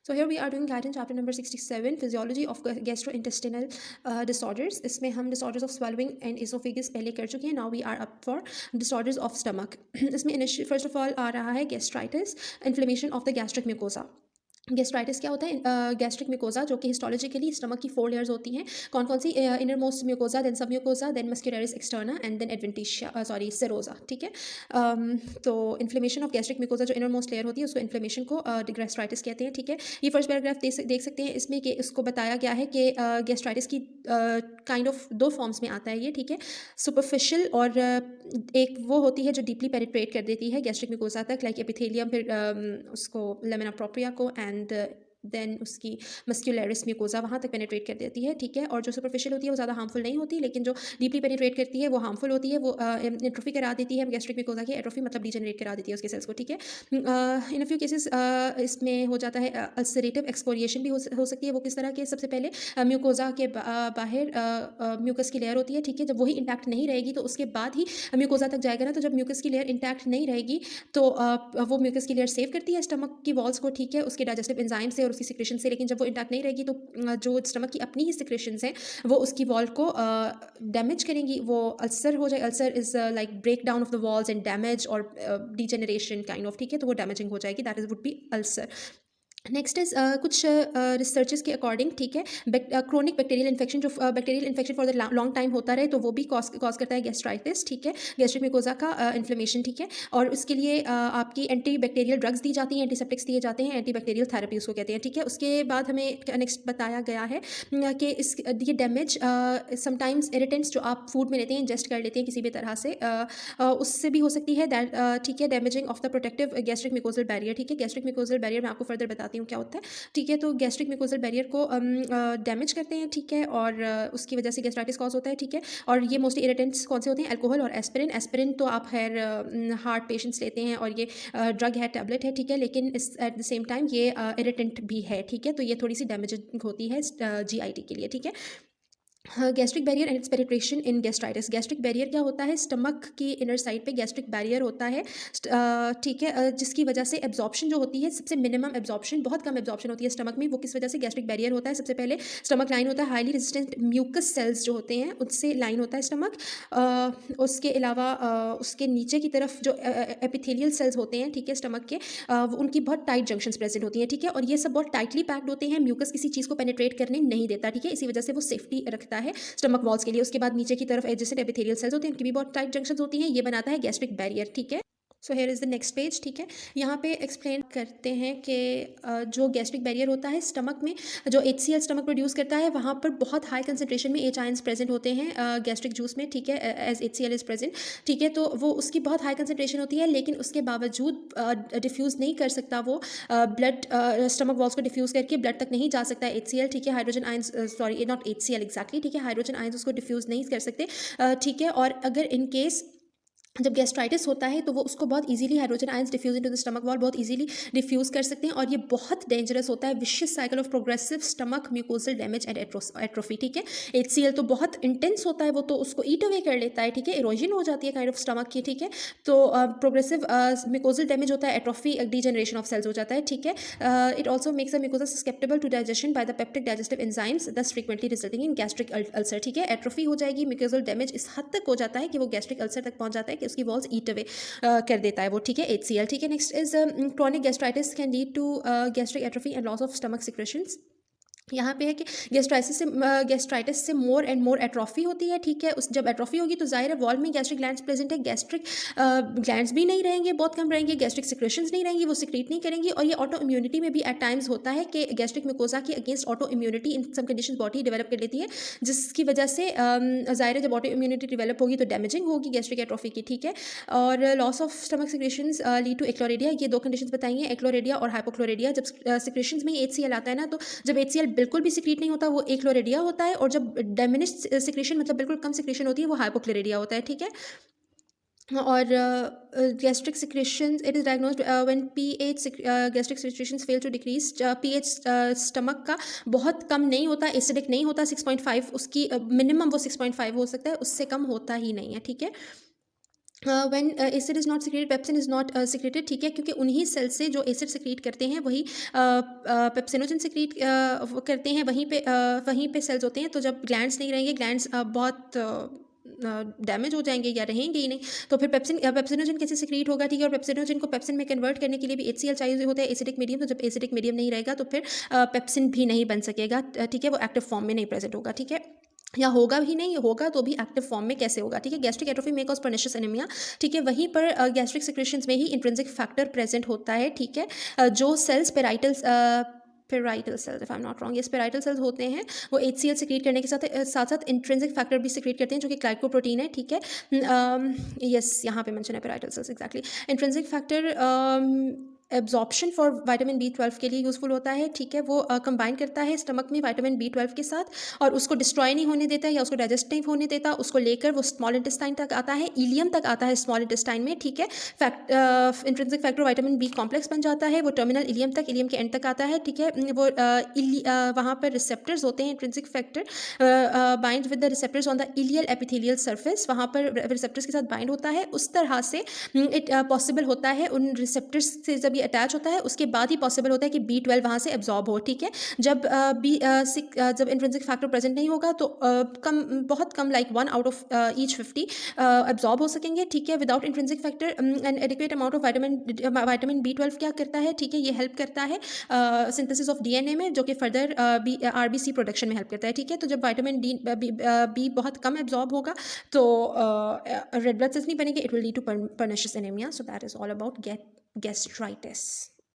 So here we are doing guidance chapter number 67, physiology of gastrointestinal disorders. इसमें हम disorders of swallowing and esophagus पहले कर चुके हैं. Now we are up for disorders of stomach. इसमें first of all आ रहा है gastritis, inflammation of the gastric mucosa. Gastritis क्या होता है? गैस्ट्रिक म्यूकोजा, जो कि हिस्टोलॉजिकली स्टमक की 4 लेयर्स होती हैं. कौन कौन सी? Innermost mucosa, then submucosa, then muscularis externa and then adventitia serosa. ठीक है. तो इन्फ्लेमेशन ऑफ गैस्ट्रिक म्यूकोजा जो इनर मोस्ट लेयर होती है उसको इन्फ्लेमेशन को गैस्ट्राइटिस कहते हैं. ठीक है. ये फर्स्ट पैराग्राफ देख सकते हैं इसमें कि इसको बताया गया है कि गैस्ट्राइटिस की काइंड ऑफ 2 फॉर्म्स में आता है ये. ठीक है. सुपरफिशियल और एक वो होती है जो डीपली पेनिट्रेट कर देती है गैस्ट्रिक म्यूकोजा तक, लाइक एपिथेलियम, फिर उसको लेमिना प्रोप्रिया को एंड देन उसकी मस्कुलरिस म्यूकोजा वहाँ तक पेनिट्रेट कर देती है. ठीक है. और जो सुपरफिशियल होती है वो ज़्यादा हार्मफुल नहीं होती, लेकिन जो डीपली पेनिट्रेट करती है वो हार्मफुल होती है. वो एट्रोफी करा देती है गैस्ट्रिक म्यूकोजा की. एट्रोफी मतलब डीजेनरेट करा देती है उसके सेल्स को. ठीक है. इन अ फ्यू केसेस इसमें हो जाता है अल्सरेटिव एक्सकोरिएशन भी हो सकती है. वो किस तरह के? सबसे पहले म्यूकोजा के बाहर म्यूकस की लेयर होती है. ठीक है. जब वही इंटैक्ट नहीं रहेगी तो उसके बाद ही म्यूकोजा तक जाएगा ना. तो जब म्यूकस की लेयर इंटैक्ट नहीं रहेगी तो वो म्यूकस की लेयर सेव करती है स्टमक की वॉल्स को. ठीक है. उसके डाइजेस्टिव एंजाइम से और उसकी सिक्रेशन से. लेकिन जब वो इंटैक्ट नहीं रहेगी तो जो स्टमक की अपनी ही सिक्रेशंस हैं वो उसकी वॉल को डैमेज करेंगी. वो अल्सर हो जाए. Ulcer is like break down of the walls and damage और डिजेनरेशन काइंड ऑफ. ठीक है. तो वो डैमेजिंग हो जाएगी. That is would be ulcer. Next is कुछ रिसर्चेस के अकॉर्डिंग. ठीक है. क्रोनिक बैक्टीरियल इन्फेक्शन, जो bacterial infection for the long time होता रहे तो वो भी कॉज करता है गैस्ट्राइटिस. ठीक है. गैस्ट्रिक म्यूकोजा का इन्फ्लेमेशन. ठीक है. और उसके लिए आपकी एंटी बैक्टीरियल ड्रग्स दी जाती हैं, एंटीसेप्टिक्स दिए जाते हैं, एंटी बैक्टीरियल थेरेपी उसको कहते हैं. ठीक है. उसके बाद हमें नेक्स्ट बताया गया है कि ये डैमेज समटाइम्स इरिटेंट्स जो आप फूड में लेते हैं, इंजेस्ट कर लेते हैं किसी भी तरह से, उससे भी हो सकती है. दैट ठीक है. Damaging of the protective gastric mucosal barrier. ठीक है. गैस्ट्रिक म्यूकोजल बैरियर मैं आपको फर्दर बताती हूँ क्या होता है. ठीक है. तो गैस्ट्रिक म्यूकोजल बैरियर को डैमेज करते हैं. ठीक है. और उसकी वजह से गैस्ट्राइटिस कॉज होता है. ठीक है. और ये मोस्टली इरिटेंट्स कौन से होते हैं? अल्कोहल और एस्पिरिन. एस्पिरिन तो आप हार्ट पेशेंट्स लेते हैं और ये ड्रग है, टैबलेट है. ठीक है. लेकिन एट द सेम टाइम ये इरिटेंट भी है. ठीक है. तो ये थोड़ी सी डैमेजिंग होती है GIT के लिए. ठीक है. Gastric barrier and it's penetration in gastritis. Gastric barrier क्या होता है? स्टमक की इनर साइड पे गैस्ट्रिक बैरियर होता है. ठीक है. जिसकी वजह से एब्जॉर्प्शन जो होती है, सबसे मिनिमम एब्जॉर्प्शन, बहुत कम एब्जॉर्प्शन होती है स्टमक में. वो किस वजह से? गैस्ट्रिक बैरियर होता है. सबसे पहले स्टमक लाइन होता है, हाईली रेजिस्टेंट म्यूकस सेल्स जो होते हैं उससे लाइन होता है स्टमक. उसके अलावा उसके नीचे की तरफ जो एपिथेलियल सेल्स होते हैं, ठीक है, स्टमक के, उनकी बहुत टाइट जंक्शंस प्रेजेंट होती हैं. ठीक है. और ये सब बहुत टाइटली पैक्ड होते हैं. म्यूकस किसी चीज़ को पेनिट्रेट करने नहीं देता. ठीक है. इसी वजह से वो सेफ्टी रखता है स्टमक वॉल्स के लिए. उसके बाद नीचे की तरफ एडजेसेंट एपिथेलियल सेल्स होते हैं, उनकी भी बहुत टाइट जंक्शंस होती हैं. ये बनाता है गैस्ट्रिक बैरियर. ठीक है. So here is the next page. ठीक है. यहाँ पे एक्सप्लेन करते हैं कि जो गैस्ट्रिक बैरियर होता है स्टमक में, जो HCl स्टमक प्रोड्यूस करता है, वहाँ पर बहुत हाई कंसनट्रेशन में H आयंस प्रेजेंट होते हैं गैस्ट्रिक जूस में. ठीक है. As HCl is present. ठीक है. तो वो उसकी बहुत हाई कंसनट्रेशन होती है, लेकिन उसके बावजूद डिफ्यूज़ नहीं कर सकता वो ब्लड, स्टमक वॉल्स को डिफ्यूज़ करके ब्लड तक नहीं जा सकता है HCl. ठीक है. Hydrogen ions, sorry not HCl exactly. ठीक है. हाइड्रोजन आयंस उसको डिफ्यूज़ नहीं कर सकते. ठीक है. और अगर इन केस जब गैस्ट्राइटिस होता है तो वो उसको बहुत easily hydrogen ions diffuse into the stomach wall बहुत इजीली डिफ्यूज कर सकते हैं. और ये बहुत डेंजरस होता है. Vicious cycle of progressive stomach mucosal damage and atrophy. ठीक है. HCl तो बहुत इंटेंस होता है, वो तो उसको ईट अवे कर लेता है. ठीक है. इरोजन हो जाती है काइंड ऑफ स्टमक की. ठीक है. तो प्रोग्रेसिव म्यूकोजल डैमेज होता है, एट्रोफी, डीजनरेशन ऑफ सेल्स हो जाता है. ठीक है. It also makes a mucosa susceptible to digestion by the peptic digestive enzymes, thus frequently resulting in gastric ulcer. ठीक है. एट्रोफी हो जाएगी. म्यूकोजल डैमेज इस हद तक हो जाता है कि वो गैस्ट्रिक अल्सर तक पहुंच जाता है कि उसकी वॉल्स ईट अवे कर देता है वो. ठीक है. HCl. ठीक है. Next is chronic gastritis can lead to gastric atrophy and loss of stomach secretions. यहाँ पे है कि गैस्ट्राइटिस से मोर एंड मोर एट्रोफी होती है. ठीक है. उस जब एट्रोफी होगी तो जाहिर है वॉल में गैस्ट्रिक ग्लैंड्स प्रेजेंट है. गैस्ट्रिक ग्लैंड्स भी नहीं रहेंगे, बहुत कम रहेंगे. गैस्ट्रिक सिक्रेशंस नहीं रहेंगी, वो सिक्रीट नहीं करेंगी. और ये ऑटो इम्यूनिटी में भी एट टाइम्स होता है कि गैस्ट्रिक म्यूकोजा के अगेंस्ट ऑटो इम्यूनिटी इन सम कंडीशंस बॉडी डेवलप कर लेती है, जिसकी वजह से जाहिर है जब ऑटो इम्यूनिटी डेवलप होगी तो डैमेजिंग होगी गैस्ट्रिक एट्रोफी की. ठीक है. और loss of stomach secretions lead to achlorhydria. ये 2 कंडीशंस बताई हैं, एक्लोरेडिया और हाइपोक्लोरेडिया. जब सिक्रेशंस में HCl आता है ना, तो जब HCl बिल्कुल भी सिक्रीट नहीं होता वो एक्लोरेडिया होता है. और जब डिमिनिश्ड सिक्रेशन मतलब बिल्कुल कम सिक्रेशन होती है वो हाइपोक्लोरेडिया होता है. ठीक है. और gastric secretions, it is diagnosed when pH gastric secretions fail to decrease. pH stomach का बहुत कम नहीं होता, एसिडिक नहीं होता. 6.5 उसकी मिनिमम वो 6.5 हो सकता है, उससे कम होता ही नहीं है. ठीक है. When acid is not secreted, pepsin is not secreted, ठीक है, क्योंकि उन्हीं सेल से जो एसिड सिक्रीट करते हैं वही पेप्सिनोजन सिक्रीट करते हैं, वहीं पे सेल्स होते हैं। तो जब ग्लैंड्स नहीं रहेंगे, ग्लैंड्स बहुत डैमेज हो जाएंगे या रहेंगे ही नहीं, तो फिर पेप्सिनोजन कैसे सिक्रीट होगा, ठीक है। और पेप्सिनोजन को पेप्सिन में कन्वर्ट करने के लिए भी HCl चाहिए होता है, एसिडिक मीडियम। तो जब एसिडिक मीडियम नहीं रहेगा तो फिर पेप्सिन भी नहीं बन सकेगा, ठीक है, वो एक्टिव फॉर्म में नहीं प्रेजेंट होगा, ठीक है, या होगा भी नहीं, होगा तो भी एक्टिव फॉर्म में कैसे होगा, ठीक है। गैस्ट्रिक एट्रोफी में कॉज पर्निशियस एनीमिया, ठीक है, वहीं पर गैस्ट्रिक सिक्रेशंस में ही इंट्रिंसिक फैक्टर प्रेजेंट होता है, ठीक है। जो cells parietal cells, if I am not wrong, yes, parietal cells होते हैं, वो HCl सिक्रीट करने के साथ साथ साथ इंट्रिंसिक फैक्टर भी सिक्रीट करते हैं, जो कि ग्लाइकोप्रोटीन है, ठीक है। यस, यहाँ पे मेंशन है parietal cells, exactly. Intrinsic factor absorption for vitamin B12 के लिए यूज़फुल होता है, ठीक है। वो कंबाइन करता है स्टमक में विटामिन B12 के साथ, और उसको डिस्ट्रॉय नहीं होने देता या उसको डाइजेस्ट नहीं होने देता, उसको लेकर वो स्मॉल इंटेस्टाइन तक आता है, इलियम तक आता है स्मॉल इंटेस्टाइन में, ठीक है। Intrinsic factor vitamin B complex बन जाता है, वो टर्मिनल इलियम तक, इलियम के एंड तक आता है, ठीक है। वो वहाँ पर रिसेप्टर्स होते हैं, intrinsic factor bind with the receptors on the ileal epithelial surface, वहाँ पर रिसेप्टर्स के साथ बाइंड होता है। उस तरह से इट पॉसिबल होता है, उन रिसेप्टर्स से जब ये अटैच होता है उसके बाद ही पॉसिबल होता है कि B12 वहाँ से एब्जॉर्ब हो, ठीक है। जब इंट्रिंसिक फैक्टर प्रेजेंट नहीं होगा तो बहुत कम, like 1 out of each 50 absorb हो सकेंगे, ठीक है, without intrinsic factor. An adequate amount of vitamin B12 क्या करता है, ठीक है, ये हेल्प करता है सिंथेसिस ऑफ DNA में, जो कि फर्दर RBC प्रोडक्शन में हेल्प करता है, ठीक है। तो जब विटामिन B बहुत कम एब्जॉर्ब होगा तो रेड ब्लड सेल्स नहीं बनेंगे, it will lead to pernicious anaemia. So that is all about gastritis.